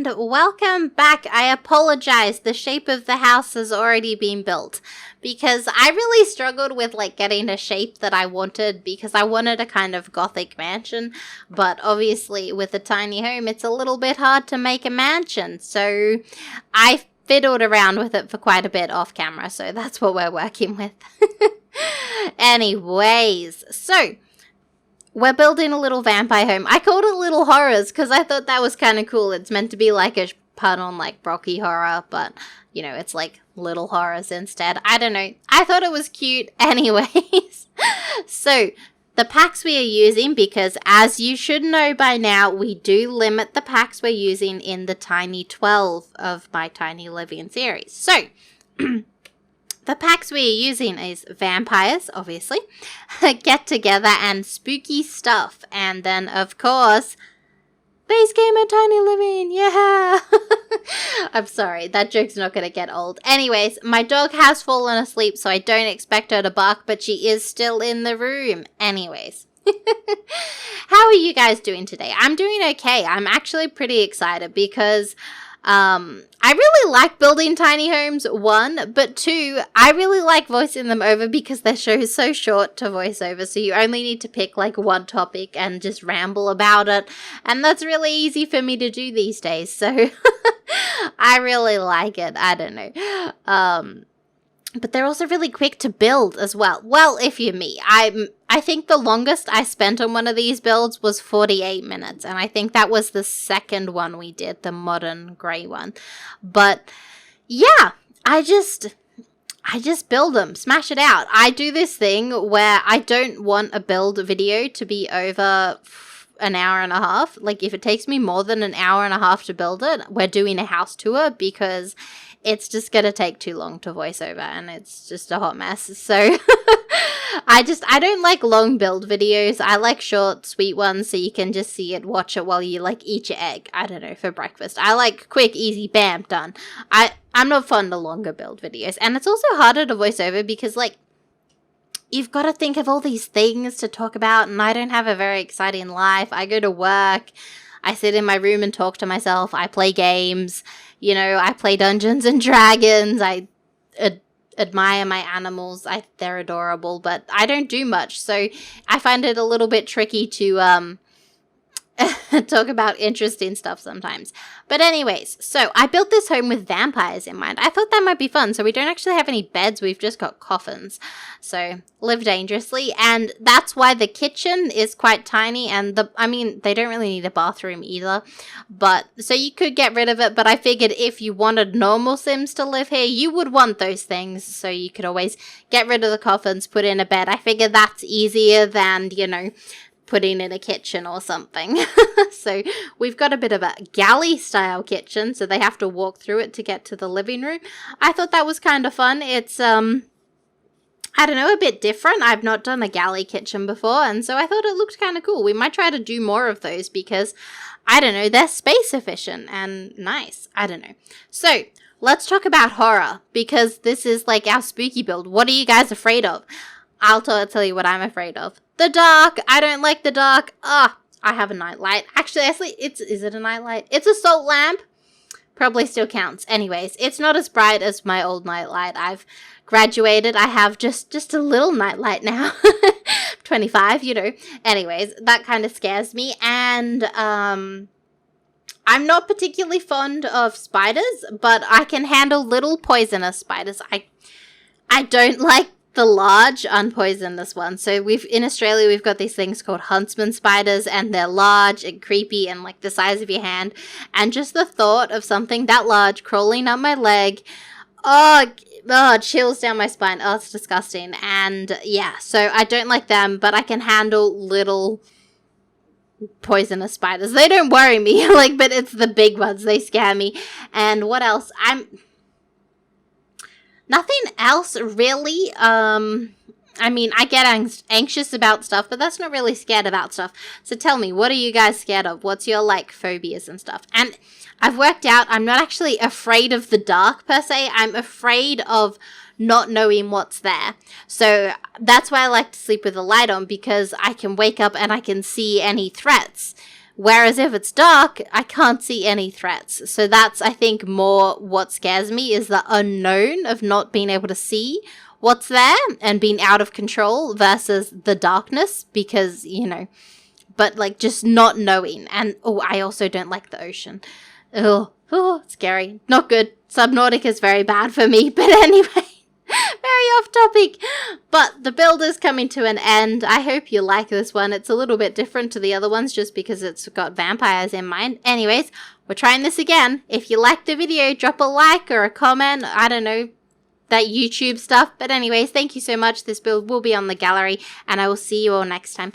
and welcome back. I apologize, the shape of the house has already been built because I really struggled with getting a shape that I wanted because I wanted a kind of gothic mansion, but obviously with a tiny home it's a little bit hard to make a mansion, so I fiddled around with it for quite a bit off camera, so that's what we're working with. Anyways, so we're building a little vampire home. I called it Little Horrors because I thought that was kind of cool. It's meant to be like a pun on Rocky Horror, but, it's Little Horrors instead. I don't know. I thought it was cute anyways. So, the packs we are using, because as you should know by now, we do limit the packs we're using in the Tiny 12 of my Tiny Living series. So, the packs we are using is vampires, obviously, get together, and spooky stuff. And then, of course, base game and Tiny Living, yeah! I'm sorry, that joke's not going to get old. Anyways, my dog has fallen asleep, so I don't expect her to bark, but she is still in the room. Anyways. How are you guys doing today? I'm doing okay. I'm actually pretty excited because I really like building tiny homes, one, but two, I really like voicing them over because they're so short to voice over, so you only need to pick one topic and just ramble about it, and that's really easy for me to do these days, so I really like it. I don't know. But they're also really quick to build as well. Well, if you're me. I think the longest I spent on one of these builds was 48 minutes. And I think that was the second one we did, the modern grey one. But yeah, I just build them, smash it out. I do this thing where I don't want a build video to be over an hour and a half. If it takes me more than an hour and a half to build it, we're doing a house tour because it's just going to take too long to voice over and it's just a hot mess. So I don't like long build videos. I like short, sweet ones so you can just see it, watch it while you eat your egg. I don't know, for breakfast. I like quick, easy, bam, done. I'm not fond of longer build videos. And it's also harder to voice over because you've got to think of all these things to talk about, and I don't have a very exciting life. I go to work, I sit in my room and talk to myself, I play games, I play Dungeons and Dragons, I admire my animals, they're adorable, but I don't do much, so I find it a little bit tricky to talk about interesting stuff sometimes. But anyways, so I built this home with vampires in mind. I thought that might be fun. So we don't actually have any beds. We've just got coffins. So live dangerously. And that's why the kitchen is quite tiny. And they don't really need a bathroom either. But so you could get rid of it. But I figured if you wanted normal Sims to live here, you would want those things. So you could always get rid of the coffins, put in a bed. I figured that's easier than, putting in a kitchen or something. So we've got a bit of a galley style kitchen, so they have to walk through it to get to the living room. I thought that was kind of fun. It's I don't know, a bit different. I've not done a galley kitchen before, and so I thought it looked kind of cool. We might try to do more of those because I don't know, they're space efficient and nice. I don't know. So let's talk about horror because this is our spooky build. What are you guys afraid of? I'll tell you what I'm afraid of. The dark. I don't like the dark. I have a nightlight. Actually, is it a nightlight? It's a salt lamp. Probably still counts. Anyways, it's not as bright as my old nightlight. I've graduated. I have just a little nightlight now. 25, Anyways, that kind of scares me. And I'm not particularly fond of spiders, but I can handle little poisonous spiders. I don't like the large unpoisonous ones. So in Australia we've got these things called huntsman spiders, and they're large and creepy and the size of your hand, and just the thought of something that large crawling up my leg, chills down my spine. It's disgusting. And yeah, so I don't like them, but I can handle little poisonous spiders. They don't worry me, but it's the big ones, they scare me. And what else? Nothing else, really. I get anxious about stuff, but that's not really scared about stuff. So tell me, what are you guys scared of? What's your, phobias and stuff? And I've worked out I'm not actually afraid of the dark, per se. I'm afraid of not knowing what's there. So that's why I like to sleep with the light on, because I can wake up and I can see any threats. Whereas if it's dark, I can't see any threats. So that's, I think, more what scares me, is the unknown of not being able to see what's there and being out of control versus the darkness, because, you know, but like just not knowing. And I also don't like the ocean. Oh, scary. Not good. Subnautica is very bad for me. But anyway, very off topic. But the build is coming to an end. I hope you like this one. It's a little bit different to the other ones just because it's got vampires in mind. Anyways, we're trying this again. If you liked the video, drop a like or a comment. I don't know, that YouTube stuff. But anyways, thank you so much. This build will be on the gallery, and I will see you all next time.